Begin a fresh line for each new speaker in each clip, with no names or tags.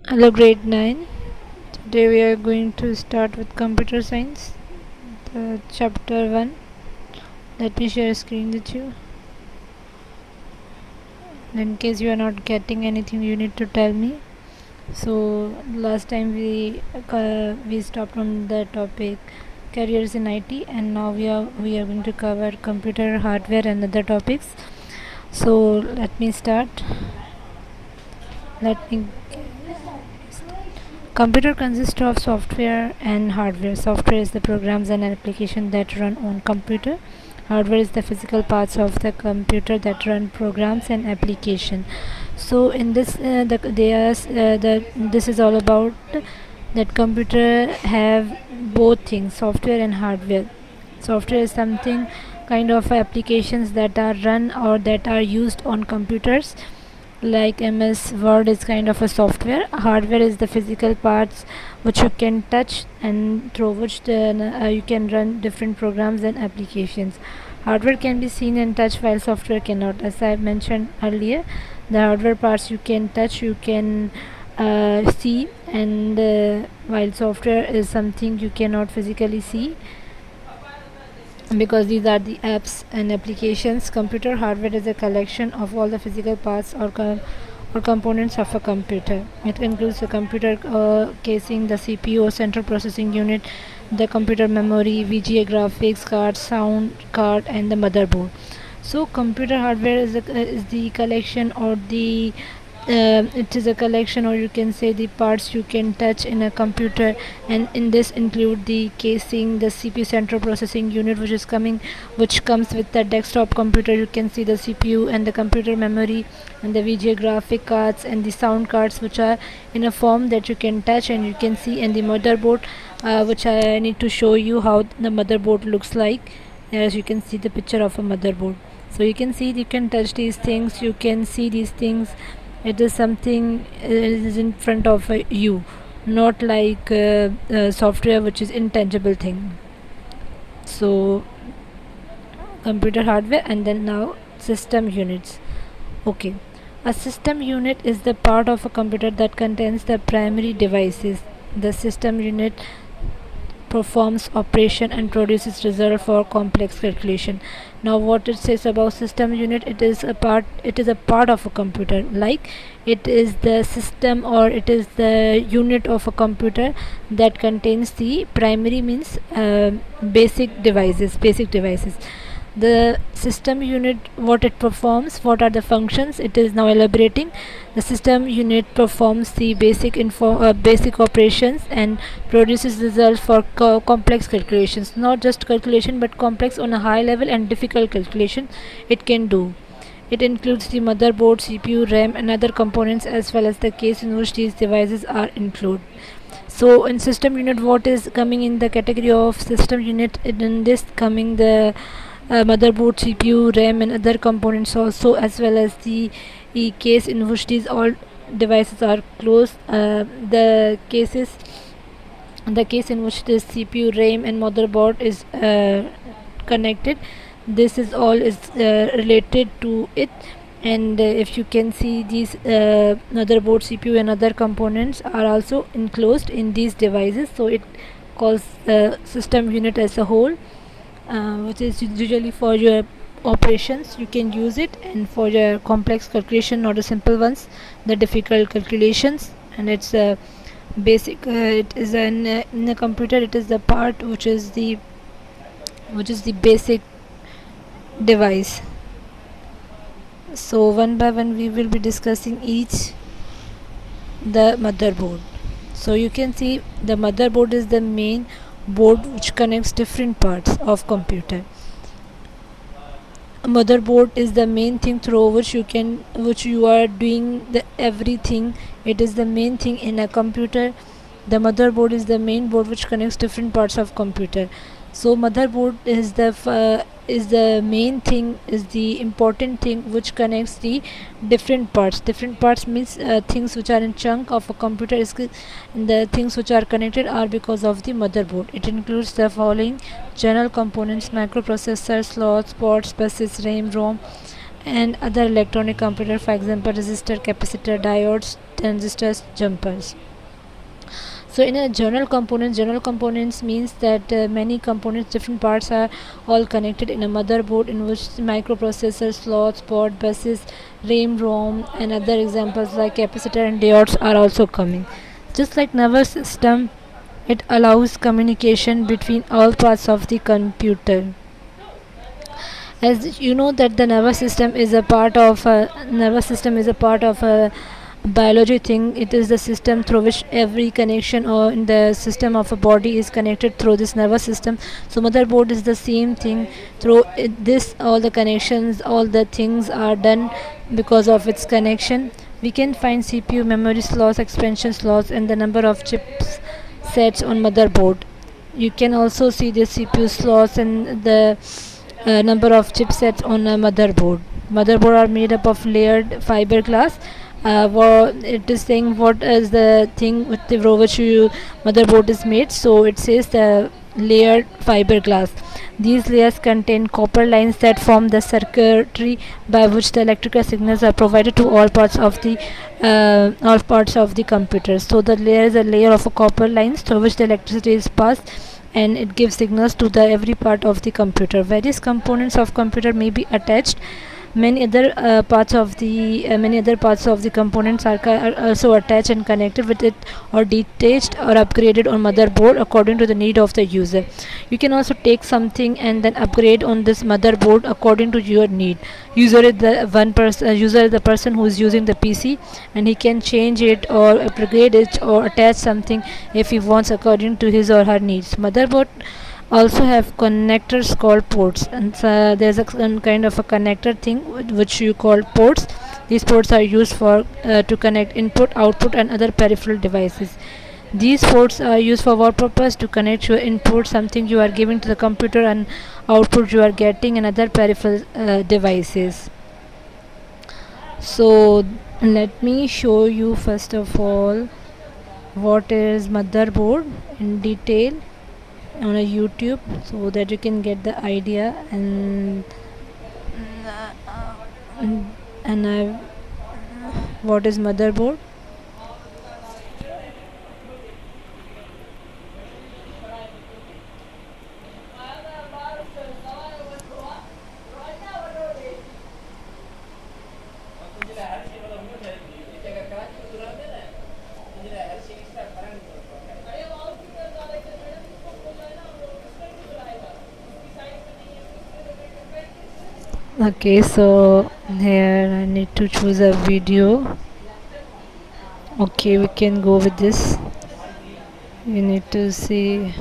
Hello, grade 9. Today we are going to start with computer science, the chapter 1. Let me share a screen with you. In case you are not getting anything, you need to tell me. So, last time we stopped on the topic careers in IT, and now we are going to cover computer hardware and other topics. So, let me start. Let me Computer consists of software and hardware. Software is the programs and applications that run on computer. Hardware is the physical parts of the computer that run programs and application. So in this, this is all about that computer have both things, software and hardware. Software is something kind of applications that are run or that are used on computers, like MS Word is kind of a software. Hardware is the physical parts which you can touch and through which you can run different programs and applications. Hardware can be seen and touched while software cannot. As I mentioned earlier, the hardware parts you can touch, you can see, and while software is something you cannot physically see because these are the apps and applications. Computer hardware is a collection of all the physical parts or components of a computer. It includes the computer casing, the CPU or central processing unit, the computer memory, VGA graphics card, sound card, and the motherboard. So computer hardware is the collection or the it is a collection, or you can say the parts you can touch in a computer, and in this include the casing, the CPU central processing unit, which comes with the desktop computer. You can see the CPU and the computer memory and the VGA graphic cards and the sound cards, which are in a form that you can touch and you can see, and the motherboard, which I need to show you how the motherboard looks like. As you can see the picture of a motherboard, so you can see, you can touch these things, you can see these things. It is something is in front of you, not like software, which is intangible thing. So computer hardware, and then now system units. Okay, a system unit is the part of a computer that contains the primary devices. The system unit performs operation and produces result for complex calculation. Now what it says about system unit, it is a part of a computer, like it is the system or it is the unit of a computer that contains the primary, means basic devices. The system unit, what it performs, what are the functions, it is now elaborating. The system unit performs the basic operations and produces results for complex calculations, not just calculation but complex on a high level and difficult calculation it can do. It includes the motherboard, CPU, RAM, and other components, as well as the case in which these devices are included. So in system unit, what is coming in the category of system unit, in this coming the motherboard, CPU, RAM, and other components also, as well as the case in which these all devices are closed. The case in which the CPU, RAM, and motherboard is connected. This is all is related to it. And if you can see, these motherboard, CPU, and other components are also enclosed in these devices. So it calls system unit as a whole, which is usually for your operations you can use it, and for your complex calculation, not the simple ones, the difficult calculations. And it's a basic, it is in a computer, it is the part which is the basic device. So one by one we will be discussing each. The motherboard, so you can see the motherboard is the main board which connects different parts of computer. A motherboard is the main thing through which you are doing the everything. It is the main thing in a computer. The motherboard is the main board which connects different parts of computer. So motherboard is the main thing, is the important thing which connects the different parts means things which are in chunk of a computer is the things which are connected are because of the motherboard. It includes the following general components: microprocessor, slots, ports, buses, RAM, ROM, and other electronic computer, for example resistor, capacitor, diodes, transistors, jumpers. So in a general components means that many components, different parts are all connected in a motherboard, in which microprocessor, slots, board, buses, RAM, ROM, and other examples like capacitor and diodes are also coming. Just like nervous system, it allows communication between all parts of the computer. As you know that the nervous system is a part of a biology thing. It is the system through which every connection or in the system of a body is connected through this nervous system. So motherboard is the same thing. Through this, all the connections, all the things are done because of its connection. We can find CPU, memory slots, expansion slots, and the number of chips sets on motherboard. You can also see the CPU slots and the number of chipsets on a motherboard. Motherboard are made up of layered fiberglass. It is saying what is the thing with the which you motherboard is made. So it says the layered fiberglass. These layers contain copper lines that form the circuitry by which the electrical signals are provided to all parts of the computer. So the layer is a layer of a copper lines through which the electricity is passed, and it gives signals to the every part of the computer. Various components of computer may be attached. Many other parts of the components are also attached and connected with it, or detached or upgraded on motherboard according to the need of the user. You can also take something and then upgrade on this motherboard according to your need. User is the person who is using the PC, and he can change it or upgrade it or attach something if he wants according to his or her needs. Motherboard also have connectors called ports, and there's a kind of a connector thing which you call ports. These ports are used for to connect input, output, and other peripheral devices. These ports are used for what purpose? To connect your input, something you are giving to the computer, and output you are getting, and other peripheral devices. So let me show you first of all what is motherboard in detail on a YouTube, so that you can get the idea. And I what is motherboard? Okay, so here I need to choose a video. Okay, we can go with this. You need to see.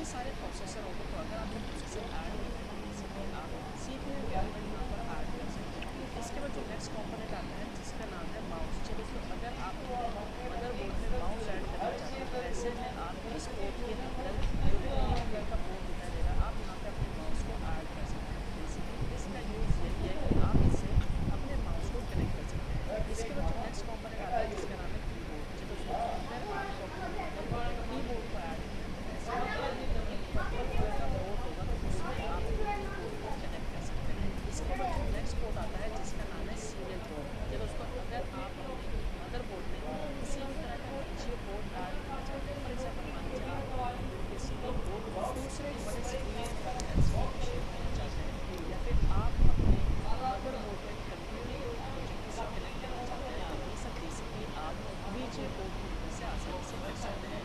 सारे processor हो गए। तो अगर आपको processor add करना है basically आप CPU केवल यहाँ पर ऐड कर सकते हैं। इसके बाद जो नेक्स्ट कंपोनेंट आता है जिसका नाम है माउस। जी दोस्तों, अगर आप अपने मदरबोर्ड में माउस ऐड करना चाहते हैं, ऐसे में आप इस पोर्ट के अंदर जो भी ग्रीन कलर का पोर्ट दिखाई दे रहा है, आप यहाँ पे अपने माउस को ऐड कर सकते हैं। बेसिकली इसका यूज़ यही है कि आप इससे अपने माउस को कनेक्ट कर सकते हैं। इसके बाद जो नेक्स्ट कंपोनेंट आता है जिसका नाम है कीबोर्ड। जी दोस्तों, अगर आपको अपने मदरबोर्ड में कीबोर्ड को ऐड करना है, तो ऐसे में एक पर्पल कलर का पोर्ट होगा, तो उसमें आप अपने कीबोर्ड को कनेक्ट कर सकते हैं। इसके बाद जो नेक्स्ट पोर्ट आता है जिसका नाम है सीरियल पोर्ट। जी दोस्तों, अगर आप अपने मदरबोर्ड में किसी भी तरह का वीजीए पोर्ट ऐड करना चाहते हैं, फॉर एग्जांपल मान लीजिए आप अपने कंप्यूटर के सीरियल को दूसरे बड़े स्क्रीन के साथ एलसीडी में शेयर करना चाहते हैं, या फिर आप अपने मदरबोर्ड में कंप्यूटर को प्रोजेक्टर से कनेक्ट करना चाहते हैं, तो ये सब बेसिकली आप वीजीए पोर्ट की मदद से आसानी से कर सकते हैं।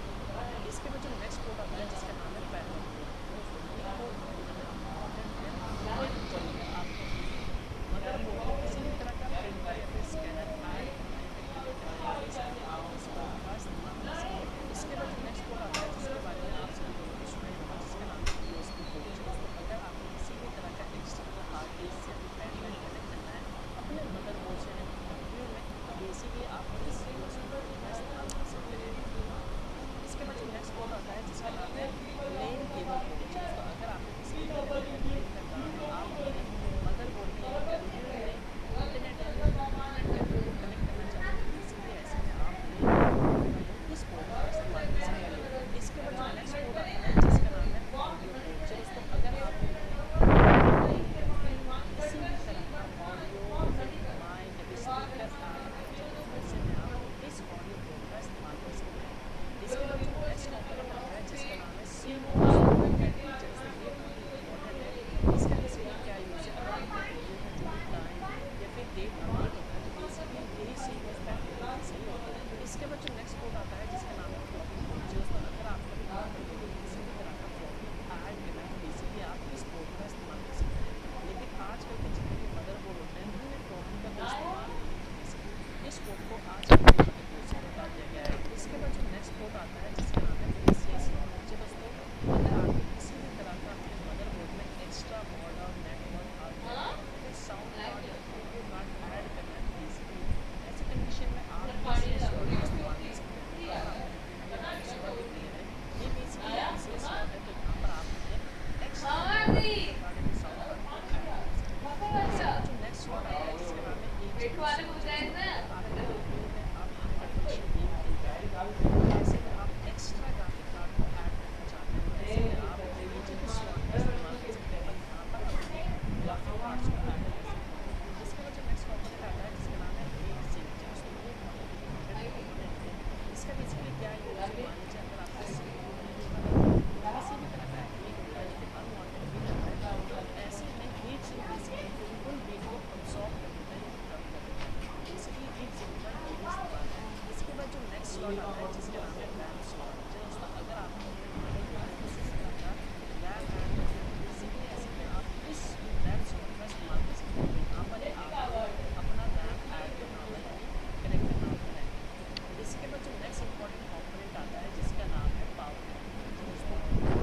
इसके बाद जो नेक्स्ट पोर्ट आता है जिसका नाम है पैरेलल पोर्ट। तो दोस्तों ये पोर्ट बहुत ज़्यादा इंपॉर्टेंट है। ये जब भी आपको अपने मदरबोर्ड में किसी भी तरह का प्रिंटर या फिर स्कैनर ऐड करना है या फिर कनेक्ट करना है, बेसिकली आप इस पोर्ट का इस्तेमाल कर सकते हैं। इसके बाद जो नेक्स्ट पोर्ट आता है जिसके बारे में आप सभी लोगों ने सुना ही होगा, जिसका नाम है यूएसबी पोर्ट। जी दोस्तों, अगर आपको किसी भी तरह का एक्सटर्नल हार्ड डिस्क या फिर पेन ड्राइव कनेक्ट करना है अपने मदरबोर्ड से यानी अपने कंप्यूटर में, तो बेसिकली आप इस यूएसबी पोर्ट का इस्तेमाल कर सकते हैं। इसके बाद जो नेक्स्ट पोर्ट आता है जिसका नाम है लेन केबल पोर्ट। जी दोस्तों, अगर आपको किसी भी तरह का कंप्यूटिंग का काम है, आप अपने मदरबोर्ड में या कंप्यूटर में इंटरनेट या फिर ईथरनेट केबल को कनेक्ट करना चाहते हैं, तो बेसिकली ऐसे में आप लेन केबल पोर्ट यानी इस पोर्ट का इस्तेमाल कर सकते हैं। इसके बाद जो नेक्स्ट पोर्ट आता है जिसका नाम है ऑडियो पोर्ट। जी दोस्तों, अगर आप अपने मदरबोर्ड के अंदर किसी भी तरह का ऑडियो या फिर माइक या फिर स्पीकर ऐड करना चाहते हैं, तो ऐसे में आप इस ऑडियो पोर्ट का इस्तेमाल कर सकते हैं। इसके बाद जो नेक्स्ट कंपोनेंट आता है जिसका नाम है सीमॉस पोर्ट। जी दोस्तों, ये बहुत ही इंपॉर्टेंट है। इसका बेसिकली क्या यूज़ है, अगर आपके वीडियो में जो भी टाइम या फिर डेट अपडेट होता है, तो बेसिकली यही सीमॉस टेक्नोलॉजी से ही होता है। इसके बाद जो नेक्स्ट पोर्ट आता है जिसका नाम है फ्लॉपी पोर्ट। जी दोस्तों, अगर आपका भी मदरबोर्ड में किसी भी तरह का फ्लॉपी ऐड करना है, तो बेसिकली आप इस पोर्ट का इस्तेमाल कर सकते हैं। लेकिन आजकल के जितने भी मदरबोर्ड होते हैं उनमें फ्लॉपी का कोई इस्तेमाल नहीं है, तो बेसिकली इस पोर्ट को आजकल के मदरबोर्ड से हटा दिया गया है। इसके बाद जो नेक्स्ट पोर्ट आता है जिसका नाम है पीसीआई स्लॉट। जी दोस्तों, अगर आपको किसी भी तरह का अपने मदरबोर्ड में extra modern network hard disk या फिर साउंड कार्ड या वीडियो कार्ड ऐड करना है, तो बेसिकली ऐसी कंडीशन में आप पीसीआई स्लॉट का इस्तेमाल कर सकते हैं। तो अगर आपको वीडियो में विजुअल दिख रही है, ये बेसिकली पीसीआई स्लॉट है, तो यहाँ पर आप अपने एक्स्ट्रा मॉडर्न वीडियो कार्ड या फिर साउंड कार्ड को ऐड कर सकते हैं। इसके बाद जो नेक्स्ट स्लॉट आता है जिसका नाम है एचडी स्लॉट। जी दोस्तों, अगर आपके कंप्यूटर में आप हाई डेफिनेशन गेम खेलते हैं, तो ऐसे में आप एक्स्ट्रा ग्राफिक कार्ड को ऐड करना चाहते हैं, तो ऐसे में आप एचडी स्लॉट का इस्तेमाल कर सकते हैं और यहाँ पर अपने ग्राफिक कार्ड्स को ऐड कर सकते हैं। इसके बाद जो नेक्स्ट कंपोनेंट आता है जिसका नाम है हीट सिंक। जी दोस्तों, ये बहुत ही इंपॉर्टेंट कंपोनेंट है। इसका बेसिकली क्या यूज़ है, मान लीजिए अगर आपका सीपीयू या फिर मदरबोर्ड में किसी भी तरह का हीट होता है या फिर अनवांटेड हीट आता है, तो ऐसे में हीट सिंक बेसिकली उन हीट को अब्सॉर्ब कर लेता है या फिर कम कर देता है। बेसिकली हीट सिंक का यही इस्तेमाल है। इसके बाद जो नेक्स्ट स्लॉट आता है जिसका नाम है रैम स्लॉट। जी दोस्तों, अगर आपको अपने मदरबोर्ड में किसी भी तरह का रैम ऐड करना है, तो बेसिकली ऐसे में आप इस रैम स्लॉट का इस्तेमाल कर सकते हैं। तो यहाँ पर ही आपको अपना रैम ऐड करना होगा यानी कनेक्ट करना होगा रैम को। इसके बाद जो नेक्स्ट इंपॉर्टेंट कंपोनेंट आता है जिसका नाम है पावर कंपोनेंट। जी दोस्तों,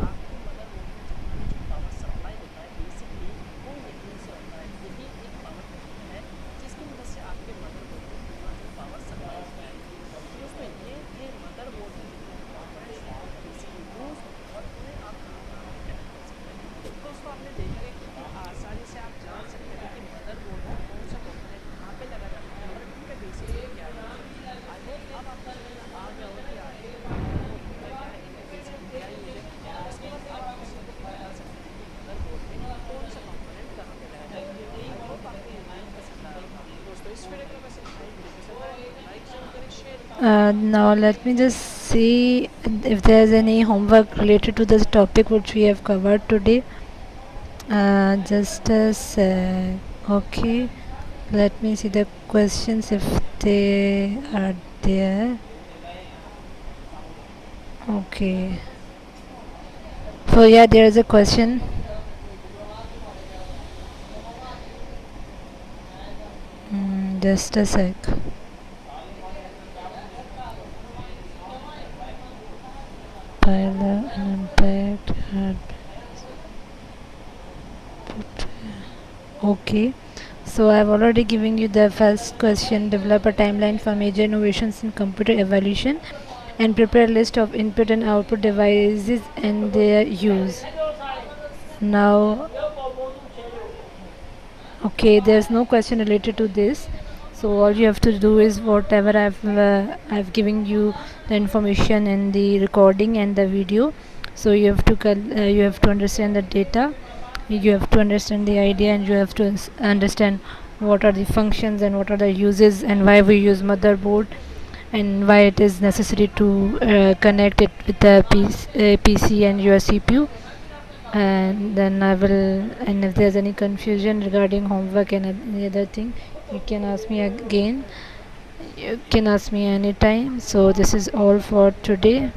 आपके मदरबोर्ड में जितना भी जो पावर सप्लाई होता है, बेसिकली वो यहीं से होता है। यही एक पावर कंपोनेंट है जिसकी मदद से आपके मदरबोर्ड को पूरा दिन पावर सप्लाई होता है। तो दोस्तों, ये थे मदरबोर्ड में जितने भी कंपोनेंट्स हैं उनका बेसिकली यूज़ और उन्हें आप कहाँ पे कनेक्ट कर सकते हैं। तो दोस्तों, आपने देखा कि कितनी आसानी से आप जान सकते हैं कि मदरबोर्ड में कौन सा कंपोनेंट कहाँ पे लगा जाता है और इनका बेसिकली क्या यूज़ है। आई होप अब आपको समझ में आ गया होगा कि आखिर मदरबोर्ड होता क्या है, इनका बेसिकली क्या यूज़ है, और उसके बाद आप दूसरों को भी बता सकते हैं कि मदरबोर्ड में कौन सा कंपोनेंट कहाँ पे लगा जाता है। आई होप आपको ये वीडियो पसंद आया होगा। तो दोस्तों, इस वीडियो को बस इतना ही। वीडियो पसंद आए तो लाइक ज़रूर करें, शेयर करें।
Now let me just see if there's any homework related to this topic which we have covered today. Just a sec. Okay, let me see the questions if they are there. Okay, so yeah, there is a question. Just a sec. Pilot and impact Okay, so I've already given you the first question. Develop a timeline for major innovations in computer evolution and prepare a list of input and output devices and their use. Now, okay, there's no question related to this. So all you have to do is whatever I've given you the information in the recording and the video. So you have to understand the data, you have to understand the idea, and you have to understand what are the functions and what are the uses and why we use motherboard and why it is necessary to connect it with the PC and your CPU. And then I will, and if there's any confusion regarding homework and any other thing, you can ask me again. You can ask me anytime. So this is all for today.